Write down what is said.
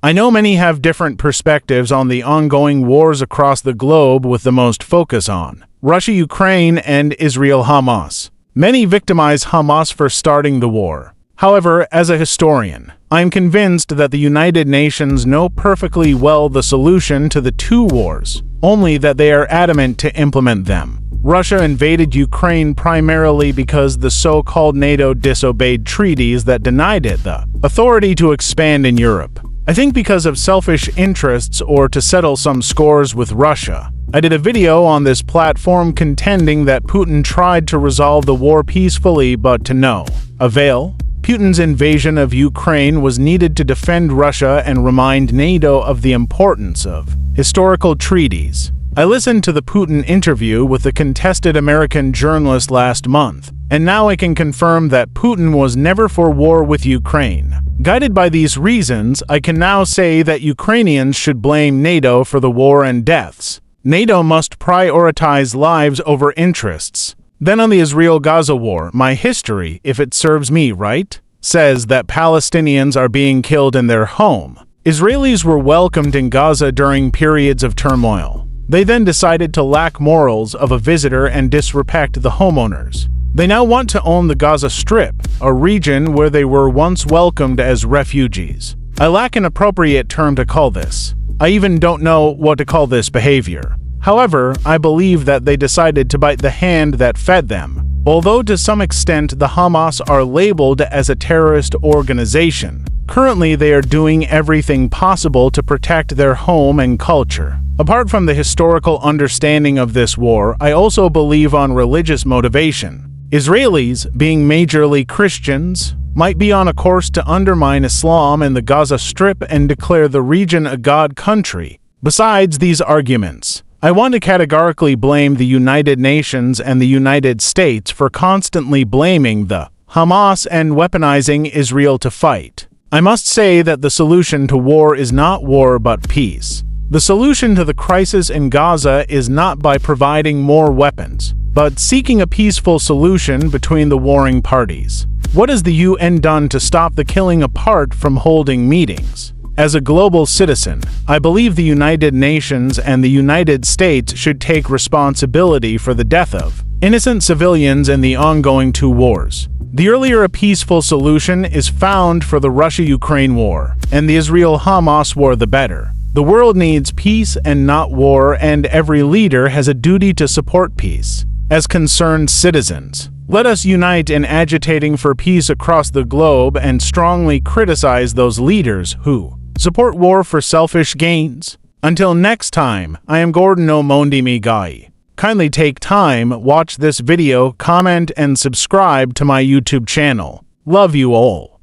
I know many have different perspectives on the ongoing wars across the globe, with the most focus on Russia-Ukraine and Israel-Hamas. Many victimize Hamas for starting the war. However, as a historian, I am convinced that the United Nations know perfectly well the solution to the two wars, only that they are adamant to implement them. Russia invaded Ukraine primarily because the so-called NATO disobeyed treaties that denied it the authority to expand in Europe. I think because of selfish interests or to settle some scores with Russia. I did a video on this platform contending that Putin tried to resolve the war peacefully, but to no avail. Putin's invasion of Ukraine was needed to defend Russia and remind NATO of the importance of historical treaties. I listened to the Putin interview with the contested American journalist last month, and now I can confirm that Putin was never for war with Ukraine. Guided by these reasons, I can now say that Ukrainians should blame NATO for the war and deaths. NATO must prioritize lives over interests. Then on the Israel-Gaza war, my history, if it serves me right, says that Palestinians are being killed in their home. Israelis were welcomed in Gaza during periods of turmoil. They then decided to lack morals of a visitor and disrespect the homeowners. They now want to own the Gaza Strip, a region where they were once welcomed as refugees. I lack an appropriate term to call this. I even don't know what to call this behavior. However, I believe that they decided to bite the hand that fed them. Although to some extent the Hamas are labeled as a terrorist organization, currently they are doing everything possible to protect their home and culture. Apart from the historical understanding of this war, I also believe on religious motivation. Israelis, being majorly Christians, might be on a course to undermine Islam in the Gaza Strip and declare the region a God country. Besides these arguments, I want to categorically blame the United Nations and the United States for constantly blaming the Hamas and weaponizing Israel to fight. I must say that the solution to war is not war but peace. The solution to the crisis in Gaza is not by providing more weapons, but seeking a peaceful solution between the warring parties. What has the UN done to stop the killing apart from holding meetings? As a global citizen, I believe the United Nations and the United States should take responsibility for the death of innocent civilians in the ongoing two wars. The earlier a peaceful solution is found for the Russia-Ukraine war and the Israel-Hamas war, the better. The world needs peace and not war, and every leader has a duty to support peace. As concerned citizens, let us unite in agitating for peace across the globe and strongly criticize those leaders who support war for selfish gains. Until next time, I am Gordon Omondi Migai. Kindly take time, watch this video, comment, and subscribe to my YouTube channel. Love you all.